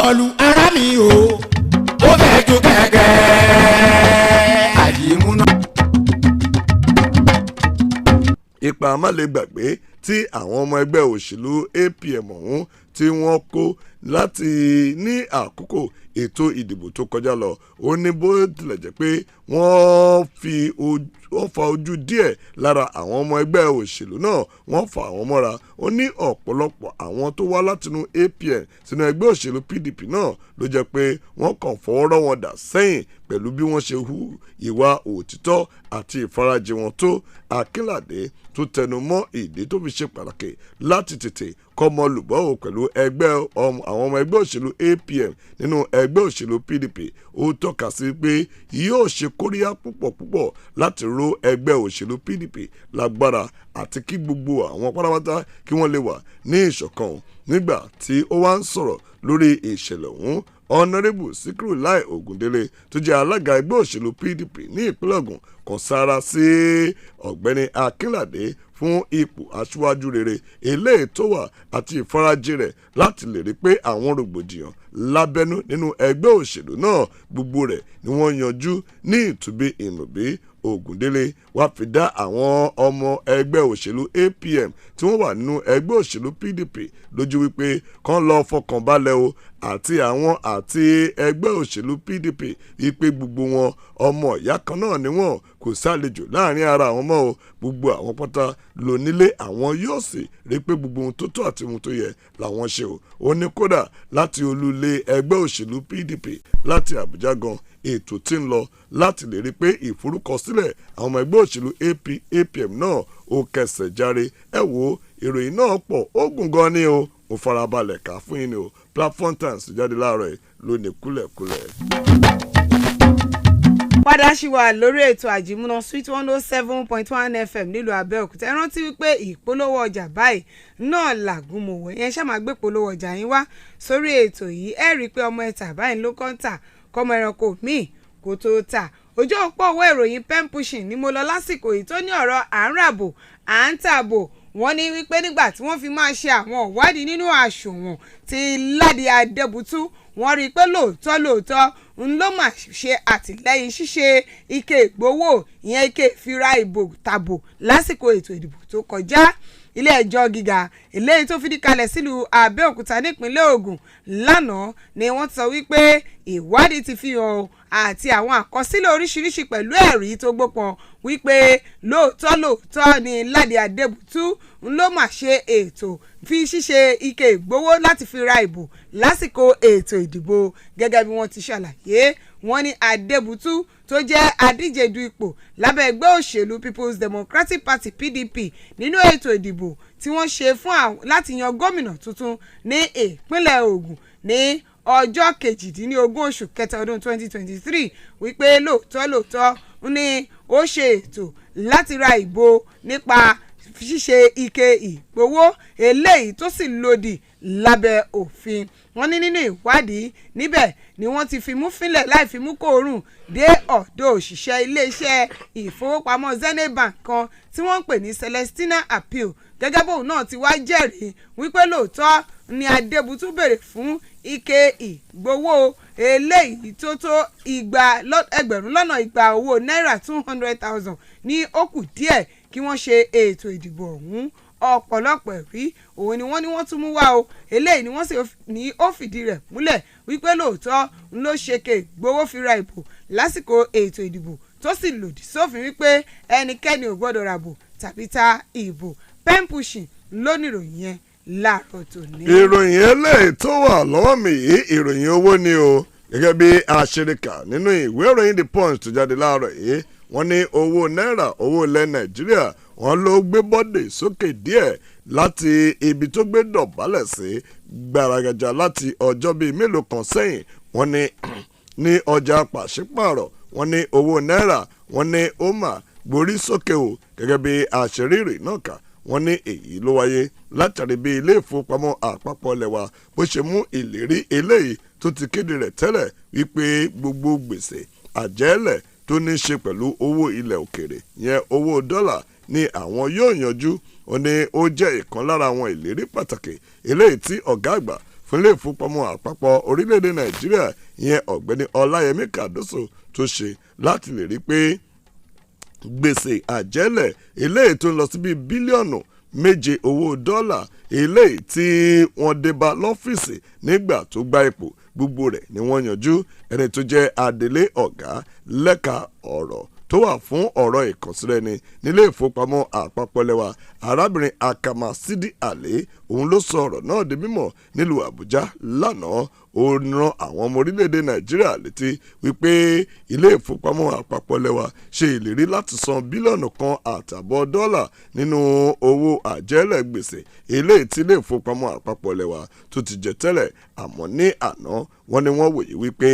kọlu ara mi o ó fẹ́ ju kẹ̀kẹ́ Ajimuna. ipa má lè gbàgbé tí àwọn ọmọ ẹgbẹ́ òṣèlú APM ọ̀hún tí wọ́n kó láti ní àkókò ètò ìdìbò tó kọjá lọ. Ó ní bó tilẹ̀ jẹ́ pé wọ́n fa ojú díẹ̀ lára àwọn ọmọ ẹgbẹ́ òṣèlú náà, wọ́n fa àwọn mọ́ra. Ó ní ọ̀pọ̀lọpọ̀ àwọn tó wá látinú APM sínú ẹgbẹ́ òṣèlú PDP náà ló jẹ́ pé wọ́n kàn fọwọ́rọ́ wọn dà sẹ́yìn pẹ̀lú bí wọ́n ṣe hu ìwà òtítọ́ àti ìfarajì wọn tó. Akínládé tó tẹnu mọ́ ìdí tó fi ṣe pàtàkì láti tètè kọ́mọ lùbọ́ pẹ̀lú àwọn ọmọ ẹgbẹ́ òṣèlú APM nínú ẹgbẹ́ òṣèlú PDP. Ó tọ́ka sí pé yóò ṣe kóríyá púpọ̀ láti ró ẹgbẹ́ òṣèlú PDP lágbára àti kí gbogbo àwọn pátápátá kí wọ́n lè wà ní ìṣọ̀kan. Nígbà tí ó wá ń sọ̀rọ̀ lórí ìṣẹ̀lẹ̀ ọ̀hún, Honorable Sikiru Lai Ogundele tó jẹ́ alága ẹgbẹ́ òṣèlú PDP ní ìpínlẹ̀ Ògùn kan sára sí ọ̀gbẹ́ni Akínládé fún ipò aṣíwájú rere eléyìí tó wà àti ìfarajì rẹ̀ láti lè rí pé àwọn rògbòdìyàn lábẹ́nú nínú ẹgbẹ́ òṣèlú náà gbogbo rẹ̀ ni wọ́n yanjú ní ìtúbí ìnùbí. Ògúndélé wá fi dá àwọn ọmọ ẹgbẹ́ òṣèlú APM tí wọ́n wà nínú ẹgbẹ́ òṣèlú PDP lójú wípé kán lọ fọkàn balẹ̀ o àti ẹgbẹ́ òṣèlú PDP wípé gbogbo wọn ọmọ ìyá kan náà ni wọ́n, kò sálejò láàrin ara àwọn mọ́ o. Gbogbo àwọn pátá lónílé àwọn yóò sì rí pé gbogbo ohun tó tọ́ àti ohun tó yẹ làwọn ṣe o. Ó ní kódà láti olúlé ẹgbẹ́ òṣèlú PDP láti Àbújá gan ètò tí ń lọ láti lè rí pé ìforúkọsílẹ̀ àwọn ọmọ ẹgbẹ́ òṣèlú APM náà ó kẹsẹ̀ járe. Ẹ wo ìròyìn náà pọ̀ ó gùn gan ni o, mo farabalẹ̀ kà fún yín ni o. Platform Times jáde láàárọ̀ yìí lónìí kúlẹ̀kúlẹ̀. Padà ṣì wà lórí ètò Àjìmúná Sweet 107.1 FM nílùú Abẹ́òkúta. Ẹ rántí wípé ìpolówó ọjà báyìí náà làgùnmọ̀wé yẹn ṣáà máa gbé polówó ọjà yín wá sórí ètò yìí. Ẹ rí i pé ọmọ ẹ̀ta báyìí ló kàn tà kọ́mọ ẹranko míì kó tó tà. Ojú òpó òwe ìròyìn pen pushing ni mo lọ lásìkò yìí tó ní ọ̀rọ̀ à ń ràbò à ń tàbò. Wọ́n ní wípé nígbà tí wọ́n fi máa ṣe àwọn ìwádìí nínú àsùnwọ̀n ti Ládi Adébútú, wọ́n rí i pé lóòótọ́ ń ló máa ṣe àtìlẹ́yìn ṣíṣe ike ìgbowó ìyẹn ike ìfira ìbò tàbò lásìkò ètò ìdìbò tó kọjá. Ilé ẹjọ́ gíga eléyìí tó fìdí kalẹ̀ sílùú Abẹ́òkúta nípínlẹ̀ Ògùn lánàá ni wọ́n sọ wípé ìwádìí ti fi hàn àti àwọn àkọsílẹ̀ oríṣiríṣi pẹ̀lú ẹ̀rí tó gbópọn wípé lóòótọ́ ni Ládi Adébútú ń ló máa ṣe ètò fi ṣíṣe ike ìgbowó láti fi ra ìbò lásìkò ètò ìdìbò. Gẹ́gẹ́ bí wọ́n ti ṣàlàyé, wọ́n ní Adébútú tó jẹ́ adíje du ipò lábẹ́ ẹgbẹ́ òṣèlú People's Democratic Party PDP nínú ètò ìdìbò tí wọ́n ṣe fún láti yan gómìnà tuntun ní ìpínlẹ̀ Ògùn ní ọjọ́ 18 oṣù kẹta ọdún 2023 wípé lóòótọ́ ní ó ṣe ètò láti ra ìbò nípa ṣíṣe ike ìgbowó eléyìí tó sì lòdì lábẹ́ òfin. Wọ́n ní nínú ìwádìí níbẹ̀ ni wọ́n ti fimú fínlẹ̀ láì fimú kòórùn dé ọ̀dọ̀ òṣìṣẹ́ iléeṣẹ́ ìfowópamọ́ Zenith Bank kan tí wọ́n ń pè ní Celestina Appeal. Gẹ́gẹ́ bóun náà ti wá jẹ́rìí wípé lóòótọ́ ni Adébútú béèrè fún ike ìgbowó eléyìí tó tó ẹgbẹ̀rún lọ́nà igba owó náírà 200,000 ní ó kù díẹ̀ kí wọ́n ṣe ètò ìdìbò ọ̀hún. Ọ̀pọ̀lọpọ̀ ẹ̀rí òun ni wọ́n ní wọ́n tún mú wá o. Eléyìí ni wọ́n sì ní ó fìdí rẹ̀ múlẹ̀ wípé lóòótọ́ ń ló ṣe ké gbowó fi ra ìbò lásìkò ètò ìdìbò tó sì lòdì sófin wípé ẹnikẹ́ni ò gbọ́dọ̀ ràbò tàbí ta ìbò. Pen pushing lónìí ìròyìn yẹn láàárọ̀ tòní. Ìròyìn eléyìí tó wà lọ́wọ́ mi yìí ìròyìn owó ni o. Gẹ́gẹ́ bí àṣíríkà nínú ìwé ìròyìn The Punch tó jáde láàárọ̀ yìí, wọ́n ní owó náírà owó ilẹ̀ Nàìjíríà wọ́n ló gbé bọ́dè sókè díẹ̀ láti ibi tó gbé dọ̀bálẹ̀ sí gbàràgàjà láti ọjọ́ bíi mélòó kan sẹ́yìn. Wọ́n ní ọjà pàṣípààrọ̀ wọ́n ní owó náírà wọ́n ní ó mà gborí sókè o. Gẹ́gẹ́ bí àṣírí náà kà, wọ́n ní èyí ló wáyé látàrí bí ilé ìfowópamọ́ àpapọ̀ lẹ́wà bó ṣe mú ìlérí eléyìí tó ti kéde rẹ̀ tẹ́lẹ̀ wípé gbogbo gbèsè àjẹ́lẹ̀ tó ní ṣe pẹ̀lú owó ilẹ̀ òkèrè yẹn owó dọ́là ni àwọn yóò yanjú. Ó ní ó jẹ́ ìkan lára àwọn ìlérí pàtàkì eléyìí tí ọ̀gá àgbà fún ilé ìfowópamọ́ àpapọ̀ orílẹ̀-èdè Nàìjíríà ìyẹn ọ̀gbẹ́ni Ọláyẹmí Kàdóso tó ṣe láti lè rí pé gbèsè àjẹ́lẹ̀ eléyìí tó ń lọ sí bíi bílíọ̀nù méje owó dọ́là eléyìí tí wọ́n dé bá lọ́fíìsì nígbà tó gba ipò gbogbo rẹ̀ ni wọ́n yanjú. ẹni tó jẹ́ adelé ọ̀gá lẹ́ka ọ̀rọ̀ tó wà fún ọ̀rọ̀ ìkànsílẹ̀ni nílé ìfowópamọ́ àpapọ̀ lẹ́wà arábìnrin Akama Sidi Ale òun ló sọ ọ̀rọ̀ náà di mímọ̀ nílùú Àbújá lánàá. ó ran àwọn ọmọ orílẹ̀-èdè Nàìjíríà létí wípé ilé ìfowópamọ́ àpapọ̀ lẹ́wà ṣe ìlérí láti san bílíọ̀nù kan àtàbọ̀ dọ́là nínú owó àjẹ́lẹ̀ gbèsè eléyìí tí ilé ìfowópamọ́ àpapọ̀ lẹ́wà tó ti jẹ tẹ́lẹ̀. àmọ́ ní àná wọ́n ní wọ́n wòye wípé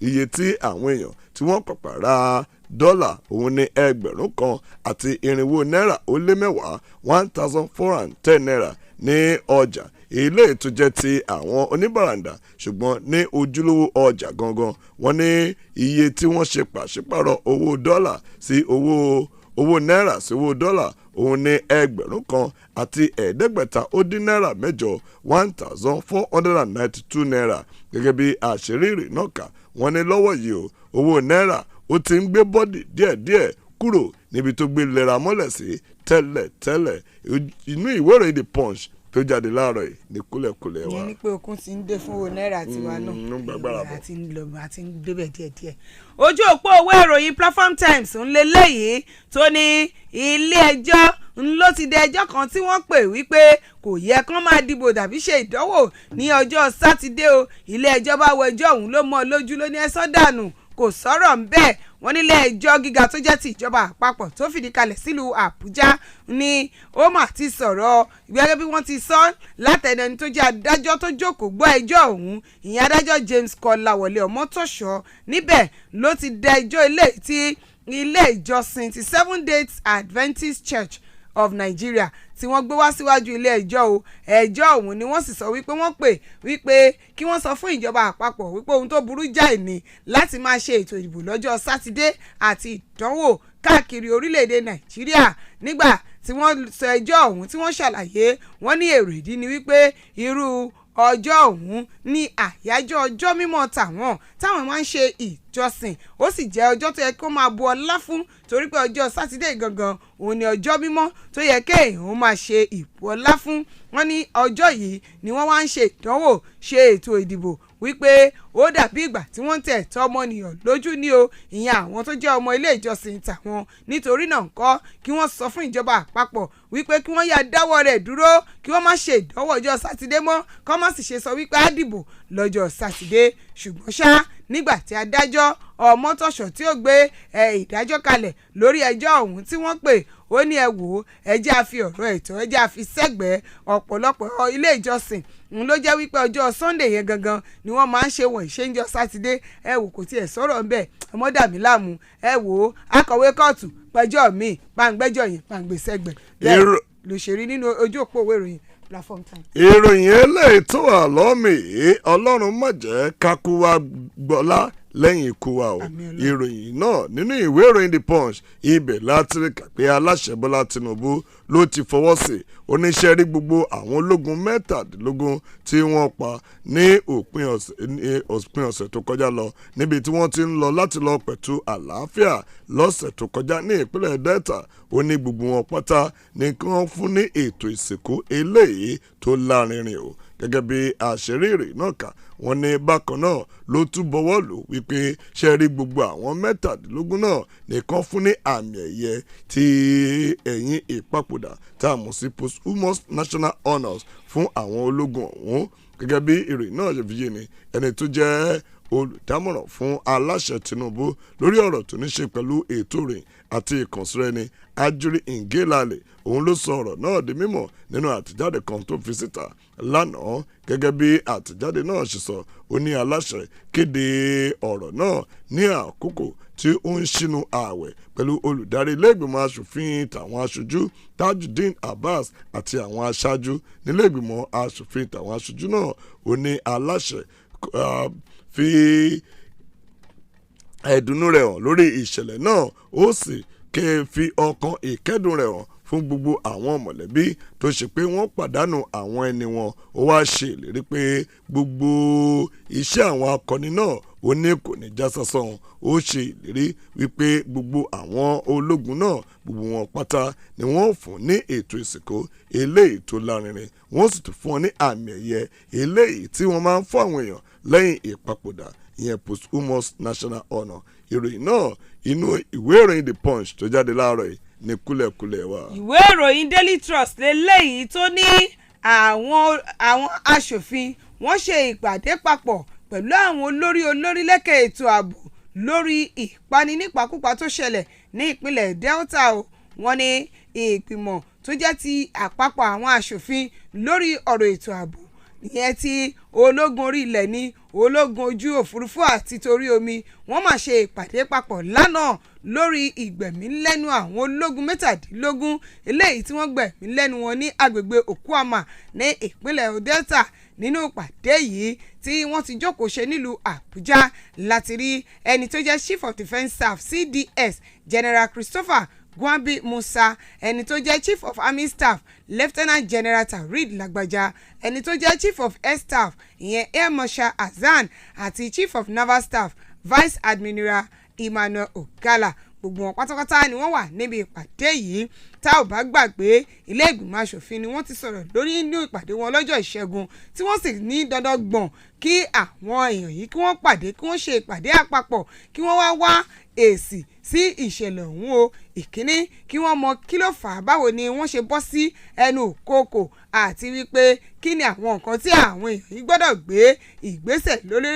iye tí àwọn èèyàn tí wọ́n pàpà ra dọ́là òun ní 1,000 àti irinwó náírà ó lé mẹ́wàá 1,410 naira ní ọjà ilé tó jẹ́ ti àwọn oníbàràndà ṣùgbọ́n ní ojúlówó ọjà gangan wọ́n ní iye tí wọ́n ṣe pàṣípàrọ̀ owó dọ́là sí owó náírà sí owó dọ́là òun ní 1,000 àti 500 ó dín náírà 8 1,492 naira gẹ́gẹ́ bí àṣírí ìrìn náà kà wọ́n ní lọ́wọ́ yìí o owó náírà ó ti ń gbé bọ́dì díẹ̀díẹ̀ kúrò níbi tó gbé lera mọ́lẹ̀ sí tẹ́lẹ̀tẹ́lẹ̀. inú ìwé ìròyìn The Punch tó jáde láàárọ̀ yìí ní kúlẹ̀kúlẹ̀ wa. ìyẹn ni pé okun ti ń dé fún owó náírà tiwa náà àti àti ń débẹ̀ díẹ̀díẹ̀. ojú òpó owó ìròyìn Platform Times ń lélẹ́yìí tó ní ilé ẹjọ́ ló ti dé ẹjọ́ kan tí wọ́n pè wípé kò yẹ kán máa dìbò tàbí ṣe ìdánwò ní ọjọ́ sátidé o. ilé ẹjọ́ bá wọ ẹjọ́ ọ̀hún ló mọ́ ọ lójú ló ní ẹ sọ́ dànù kò sọ̀rọ̀ ń bẹ́ẹ̀. wọ́n nílé ẹjọ́ gíga tó jẹ́ ti ìjọba àpapọ̀ tó fìdí kalẹ̀ sílùú Àbújá ni ó mà ti sọ̀rọ̀ gẹ́gẹ́ bí wọ́n ti sọ látẹnẹni tó jẹ́ adájọ́ tó jókòó gbọ́ ẹjọ́ ọ̀hún ìyẹn adájọ́ James Kọ́láwọlé Ọmọ́tòṣọ́. níbẹ̀ ló ti dá ẹjọ́ ilé ìjọsìn ti Seventh Day Adventist Church of Nigeria tí wọ́n gbé wá síwájú ilé ẹjọ́ o. ẹjọ́ ọ̀hún ni wọ́n sì sọ wípé wọ́n pè wípé kí wọ́n sọ fún ìjọba àpapọ̀ wípé ohun tó burú jáì ni láti máa ṣe ètò ìdìbò lọ́jọ́ sátidé àti ìdánwò káàkiri orílẹ̀-èdè Nàìjíríà. nígbà tí wọ́n sọ ẹjọ́ ọ̀hún tí wọ́n ṣàlàyé wọ́n ní èrò ìdí ni wípé irú ọjọ́ ọ̀hún ní àyájọ́ ọjọ́ mímọ́ táwọn máa ń ṣe ìjọsìn ó sì jẹ́ ọjọ́ tó yẹ kó máa bu ọlá fún torí pé ọjọ́ sátidé gangan òun ni ọjọ́ mímọ́ tó yẹ kéèyàn máa ṣe ìbu ọlá fún. wọ́n ní ọjọ́ yìí ni wọ́n wá ń ṣe ìdánwò ṣe ètò ìdìbò wípé ó dàbí ìgbà tí wọ́n ń tẹ̀ tọ́ ọmọnìyàn lójú ní o ìyẹn àwọn tó jẹ́ ọmọ ilé ìjọsìn tàwọn. nítorí náà ńkọ́ kí wọ́n sọ fún ìjọba àpapọ̀ wípé kí wọ́n yá dáwọ́ rẹ̀ dúró kí wọ́n má ṣe ìdánwò ọjọ́ sátidé mọ́ kọ́ má sì ṣe sọ wípé á dìbò lọ́jọ́ sátidé. ṣùgbọ́n ṣá nígbà tí adájọ́ Ọmọ́tòṣọ́ tí ó gbé ìdájọ́ kalẹ̀ lórí ẹjọ́ ọ̀hún tí wọ́n pè ó ní ẹ wò ó ẹjẹ́ àfi ọ̀rọ̀ ẹ̀tọ́ ẹjẹ́ àfi sẹ́gbẹ̀ẹ́ ọ̀pọ̀lọpọ̀ ilé ìjọsìn ló jẹ́ wípé ọjọ́ Sunday yẹn gangan ni wọ́n máa ń ṣe wọ̀nyí ṣe ń jọ sátidé ẹ wò kò tiẹ̀ sọ̀rọ̀ ń bẹ̀ ọmọ dàmí láàmú ẹ wò ó akọ̀wé kóòtù pẹjọ́ mi pàǹgbẹ́jọ́ yẹn pàǹgbẹ́ sẹ́gbẹ̀ẹ́ bẹ́ẹ̀ ló ṣe rí nínú ojú òpó òwe ìròyìn Platform Times. ìròyìn eléyìí tó wà lọ́mì Ọlọ́run má jẹ́ kákú wa gbọ́lá lẹ́yìn ikú wa o. ìròyìn náà nínú ìwé ìròyìn The Punch ibẹ̀ láti rí kà pé aláṣẹ Bọ́lá Tinubu ló ti fọwọ́ sí oníṣẹ́ rí gbogbo àwọn ológun 17 tí wọ́n pa ní òpin ọ̀sẹ̀ tó kọjá lọ níbi tí wọ́n ti ń lọ láti lọ pẹ̀tù àlàáfíà lọ́sẹ̀ tó kọjá ní ìpínlẹ̀ Delta ó ní gbogbo wọn pátá ní kí wọ́n fún ní ètò ìsìnkú eléyìí tó lárinrin o. gẹ́gẹ́ bí àṣírí ìròyìn náà kà wọ́n ní bákan náà ló tún bọwọ́ lù wípé ṣe rí gbogbo àwọn 17 náà nìkan fún ní àmì ẹ̀yẹ tí ẹ̀yìn ìpapòdà tá a mọ̀ sí posthumous national honours fún àwọn ológun ọ̀hún. gẹ́gẹ́ bí ìròyìn náà ṣe fi yé ni ẹni tó jẹ́ olùdámọ̀ràn fún aláṣẹ Tinubu lórí ọ̀rọ̀ tó ní ṣe pẹ̀lú ètò ìròyìn àti ìkànsíraẹni Ajuri Ngelale òun ló sọ ọ̀rọ̀ náà di mímọ̀ nínú àtẹ̀jáde kan tó fi síta lánàá. gẹ́gẹ́ bí àtẹ̀jáde náà ṣe sọ ó ní aláṣẹ kéde ọ̀rọ̀ náà ní àkókò tí ó ń ṣínú ààwẹ̀ pẹ̀lú olùdarí ilé-ìgbìmọ̀ aṣòfin tàwọn aṣojú Tajudeen Abbas àti àwọn aṣáájú nílé-ìgbìmọ̀ aṣòfin tàwọn aṣojú náà ó ní aláṣẹ fi ẹ̀dùnnú rẹ̀ hàn lórí ìṣẹ̀lẹ̀ náà ó sì fi ọkàn ìkẹ́dùn rẹ̀ hàn fún gbogbo àwọn mọ̀lẹ́bí tó ṣe pé wọ́n pàdánù àwọn ẹni wọn ó wá ṣe ìlérí pé gbogbo iṣẹ́ àwọn akọni náà ó ní kò ní já sásán ó ṣe ìlérí wípé gbogbo àwọn ológun náà gbogbo wọn pátá ni wọ́n fún ní ètò ìsìnkú eléyìí tó lárinrin wọ́n sì tún fún wọn ní àmì ẹ̀yẹ eléyìí tí wọ́n máa ń fún àwọn èèyàn lẹ́yìn ìpapòdà ìyẹn posthumous national honour. Ìròyìn náà inú ìwé ìròyìn The Punch tó jáde láàárọ̀ yìí ní kúlẹ̀kúlẹ̀ wa. ìwé ìròyìn Daily Trust lélẹ́yìí tó ní àwọn aṣòfin wọ́n ṣe ìpàdé papọ̀ pẹ̀lú àwọn olórí lẹ́kẹ̀ ètò ààbò lórí ìpani nípakúpa tó ṣẹlẹ̀ ní ìpínlẹ̀ Delta o. Wọ́n ní ìgbìmọ̀ tó jẹ́ ti àpapọ̀ àwọn aṣòfin lórí ọ̀rọ̀ ètò ààbò ìyẹn tí ológun orí ilẹ̀ ní ológun ojú òfurufú àti torí omi wọ́n máa ṣe ìpàdé papọ̀ lánàá lórí ìgbẹ̀mí lẹ́nu àwọn ológun 17 eléyìí tí wọ́n gbẹ̀mí lẹ́nu wọn ní agbègbè Okuama ní ìpínlẹ̀ Delta. Nínú ìpàdé yìí tí wọ́n ti jókòó ṣe nílùú Àbújá láti rí ẹni tó jẹ́ Chief of Defence Staff CDS General Christopher Gwambi Musa, ẹni tó jẹ́ Chief of Army Staff Lieutenant General Tarid Lagbaja, ẹni tó jẹ́ Chief of Air Staff ìyẹn Air Marshal Hasan àti Chief of Naval Staff Vice Admiral Emmanuel Ogala. Gbogbo wọn pátápátá ni wọ́n wà níbi ìpàdé yìí. Tá ò bá gbàgbé ilé ìgbìmọ̀ aṣòfin ni wọ́n ti sọ̀rọ̀ lórí inú ìpàdé wọn lọ́jọ́ ìṣẹ́gun tí wọ́n sì ní dandan gbọ̀n kí àwọn èèyàn yìí kí wọ́n pàdé kí wọ́n ṣe ìpàdé àpapọ̀ kí wọ́n wá èsì sí ìṣẹ̀lẹ̀ ọ̀hún o. Ìkíní kí wọ́n mọ kí ló fà á báwo ni wọ́n ṣe bọ́ sí ẹnu òkòkò àti wípé kí ni àwọn nǹkan tí àwọn èèyàn yìí gbọ́dọ̀ gbé ìgbésẹ̀ lórí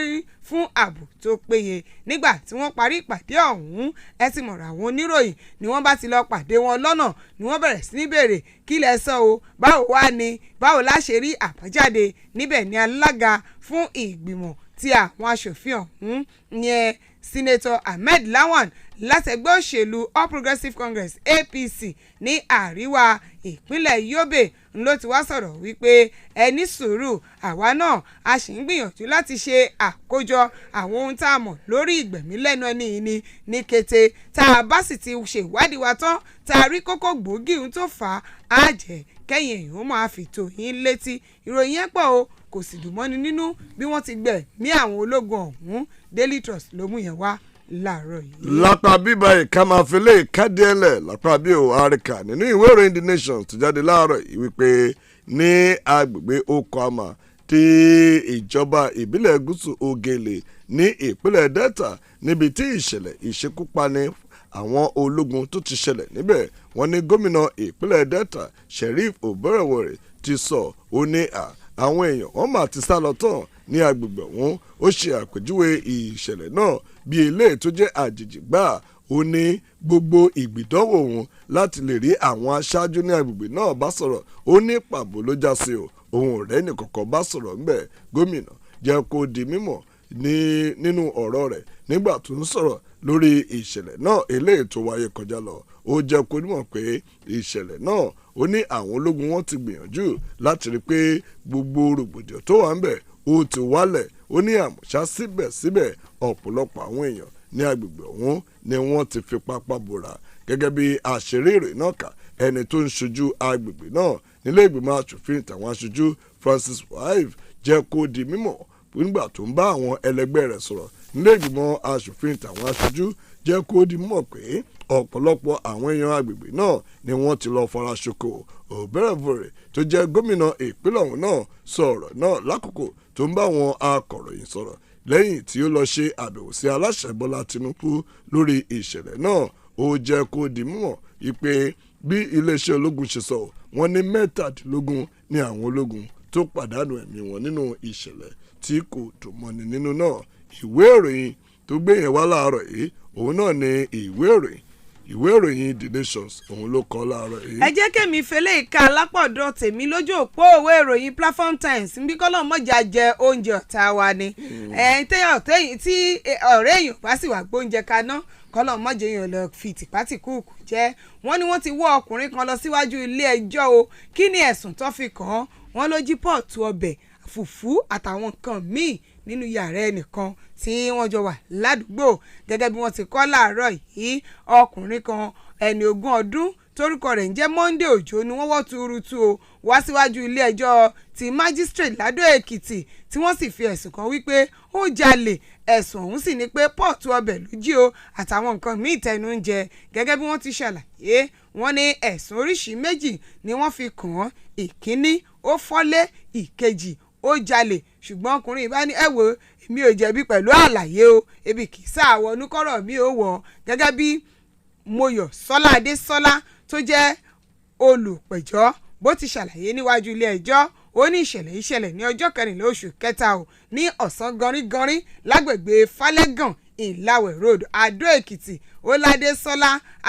fún ààbò tó péye. Nígbà tí wọ́n parí ìpàdé ọ̀hún ẹ ti mọ̀rọ̀ àwọn oníròyìn ni wọ́n bá ti lọ pàdé wọn lọ́nà ni wọ́n bẹ̀rẹ̀ sí ní béèrè kí lẹ sọ o báwo wá ni báwo la ṣe rí àbájáde. Níbẹ̀ ni alága fún ìgbìmọ̀ tí àwọn aṣòfin ọ̀hún yẹn Senator Ahmed Lawan láti ẹgbẹ́ òṣèlú All Progressives Congress APC ní àríwá ìpínlẹ̀ Yobe ló ti wá sọ̀rọ̀ wípé ẹ ní sùúrù àwa náà a sì ń gbìyànjú láti ṣe àkójọ àwọn ohun tá a mọ̀ lórí ìgbẹ̀mí lẹ́nu ẹni yìí ní kété tá a bá sì ti ṣèwádìí wa tán tá a rí kókó gbòógì ohun tó fà á jẹ́ kẹ́yìn èèyàn máa fi tó yín létí. Ìròyìn yẹn pọ̀ o kò sì dùn mọ́ni nínú bí wọ́n ti gbẹ̀mí àwọn ológun ọ̀hún. Daily Trust ló mú yẹn wá láàárọ̀ yìí. Lápá bíbá ìka máa fi lé ìkádìí ẹlẹ̀ lápá bí ò àríkà nínú ìwé ìròyìn The Nation tó jáde láàárọ̀ yìí wípé ní agbègbè Okuama tí ìjọba ìbílẹ̀ gúúsù Ogele ní ìpínlẹ̀ Delta níbi tí ìṣẹ̀lẹ̀ ìṣekúpani àwọn ológun tó ti ṣẹlẹ̀ níbẹ̀ wọ́n ní gómìnà ìpínlẹ̀ Delta Sheriff Oborevwori ti sọ ó ní àwọn èèyàn wọ́n máa ti sá lọ tán ní agbègbè ọ̀hún. Ó ṣe àpèjúwe ìṣẹ̀lẹ̀ náà bí eléyìí tó jẹ́ àjèjì gbà. Ó ní gbogbo ìgbìdánwò òun láti lè rí àwọn aṣáájú ní agbègbè náà bá sọ̀rọ̀ ó ní pàbó ló já sí o òun ò rẹ́ nìkọ̀kọ̀ bá sọ̀rọ̀ ńbẹ̀. Gómìnà jẹ́ kó di mímọ̀ nínú ọ̀rọ̀ rẹ̀ nígbà tó ń sọ̀rọ̀ lórí ìṣẹ̀lẹ̀ náà eléyìí tó wáyé kọjá lọ. Ó jẹ́ kó nímọ̀ pé ìṣẹ̀lẹ̀ náà ó ní àwọn ológun wọn ti gbìyànjú láti rí pé gbogbo rògbòdìyàn tó wà ńbẹ̀ ó ti wálẹ̀. Ó ní àmọ̀ṣá síbẹ̀síbẹ̀ ọ̀pọ̀lọpọ̀ àwọn èèyàn ní agbègbè ọ̀hún ni wọ́n ti fi pápá bora. Gẹ́gẹ́ bí àṣírí ìròyìn náà kà ẹni tó ń ṣojú agbègbè náà nílé ìgbìmọ̀ aṣòfin tàwọn aṣojú Francis Waive jẹ́ kó di mímọ̀ nígbà tó ń bá àwọn ẹlẹgbẹ́ rẹ̀ sọ̀rọ̀ nílé ìgbìmọ̀ aṣòfin tàwọn aṣojú jẹ́ kó di mímọ̀ pé ọ̀pọ̀lọpọ̀ àwọn èèyàn agbègbè náà ni wọ́n ti lọ fara ṣoko. Oborevwori tó jẹ́ gómìnà ìpínlẹ̀ ọ̀hún náà sọ̀rọ̀ náà lákòókò tó ń bá àwọn akọ̀ròyìn sọ̀rọ̀ lẹ́yìn tí ó lọ ṣe àbẹ̀wò sí aláṣẹ Bọ́lá Tinubu lórí ìṣẹ̀lẹ̀ náà. Ó jẹ́ kó di mímọ̀ wípé bí iléeṣẹ́ ológun ṣe sọ wọ́n ní 17 ní àwọn ológun tó pàdánù ẹ̀mí wọn nínú ìṣẹ̀lẹ̀ tí kò dùn mọ́ni nínú náà. Ìwé ìròyìn tó gbé yẹn wá láàárọ̀ yìí òun náà ni ìwé ìròyìn The Nations òun ló kọ láàárọ̀ yìí. ẹ jẹ́ kẹ́mi fẹ́lẹ́ ìka alápọ̀dọ̀ tèmi lójú òpó òwe ìròyìn Platform Times ń bí kọ́lọ́ mọ́jà jẹ oúnjẹ ọ̀tá wa ni. tí ọ̀rẹ́ èèyàn bá sì wà gbóúnjẹ kaná kọ́lọ́ mọ́jà èèyàn lọ fi tìpátìkúùkù jẹ́. Wọ́n ní wọ́n ti wọ́ ọkùnrin kan lọ síwájú ilé ẹjọ́ o. Kí ni ẹ̀sùn tó fi kàn án? Wọ́n ló jí pọ́ọ̀tù ọbẹ̀ fùfú àtàwọn nǹkan míì nínú yàrá ẹnìkan tí wọ́n jọ wà ládùúgbò. Gẹ́gẹ́ bí wọ́n ti kọ́ láàárọ̀ yìí ọkùnrin kan ẹni 20 ọdún torúkọ rẹ̀ ń jẹ́ Monday Òjó ni wọ́n wọ́ tuurutu o wá síwájú ilé ẹjọ́ ti magistrate Ládó Èkìtì tí wọ́n sì fi ẹ̀sùn kan wípé ó jalè. Ẹ̀sùn ọ̀hún sì ni pé pọ́ọ̀tù ọbẹ̀ ló jí o àtàwọn nǹkan míì tẹnu ń jẹ. Gẹ́gẹ́ bí wọ́n ti ṣàlàyé, wọ́n ní ẹ̀sùn oríṣìí méjì ni wọ́n fi kàn án. Ìkíní, ó fọ́lé, ìkejì, ó jalè. Ṣùgbọ́n ọkùnrin ìbá ní ẹ wò èmi ò jẹ̀bi pẹ̀lú àlàyé o, ebi kì í sáàwọ̀ onúkọ́rọ̀ mi ò wọ̀. Gẹ́gẹ́ bí Moyọ̀ Sọ́lá Adésọ́lá tó jẹ́ olùpẹ̀jọ́ bó ti ṣàlàyé níwájú ilé ẹjọ́, ó ní ìṣẹ̀lẹ̀ ní ọjọ́ 14 oṣù kẹta o ní ọ̀sán ganríganrí lágbègbè Falẹ́gàn Ìlàwẹ̀ Road Adó Èkìtì. Ó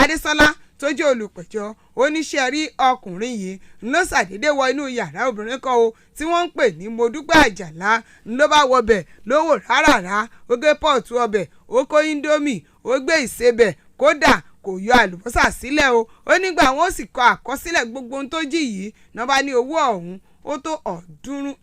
Adésọ́lá tó jẹ́ olùpẹ̀jọ́ oníṣẹ́ rí ọkùnrin yìí ló ṣàdédé wọ inú yàrá obìnrin kan o tí wọ́n ń pè ní Modúpẹ́ Àjàlá ló bá wọbẹ̀ lówó rárá ó gbé pọ́ọ̀tù ọbẹ̀ ó kó índómì ó gbé ìsebẹ̀ kódà kò yọ àlùbọ́sà sílẹ̀ o. Ó nígbà wọn ó sì kọ àkọsílẹ̀ gbogbo ohun tó jí yìí náà bá ní owó ọ̀hún ó tó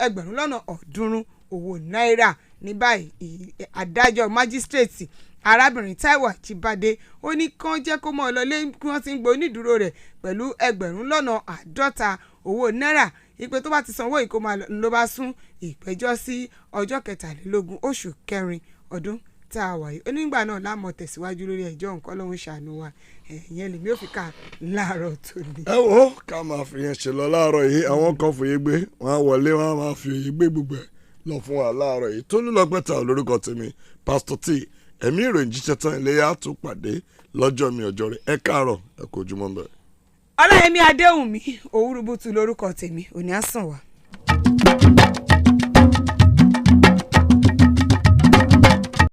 ẹgbẹ̀rún lọ́nà ọ̀ọ́dúnrún owó náírà. Ní báyìí adájọ́ májísírèètì arábìnrin Taiwo Àjíbádé ó ní kán jẹ́ kó mọ́ ọ lọlé kí wọ́n ti ń gbọ́ onídùúró rẹ̀ pẹ̀lú ẹgbẹ̀rún lọ́nà 50 owó náírà. Ìpè tó bá ti sanwó yìí kó máa lọ bá sún ìpẹ̀jọ́ sí ọjọ́ 23 oṣù kẹrin ọdún tá a wà yìí. Onígbà náà láàmú tẹ̀síwájú lórí ẹjọ́ nǹkan lóhun ṣàánú wa ìyẹn lèmi ò fi kà láàárọ̀ tòní. ẹ wo ká máa fi yẹn ṣe lọ láàárọ̀ yìí, àwọn kan fòye gbé wọn á wọlé wọn á máa fi òye gbé gbogbo ẹ̀ lọ fún wa láàárọ̀ yìí. Tolulope lórúkọ tèmi, Pastor T. Ẹ̀mí ìròyìn jíṣẹ́ tán iléyà tún pàdé lọ́jọ́ mi ọjọ́ rẹ̀. Ẹ káàárọ̀, ẹ kú ojúmọ́ bẹ́ẹ̀. Ọláyẹmí Adéwùnmí Owurubutu lórúkọ tèmi, òní á sàn wá.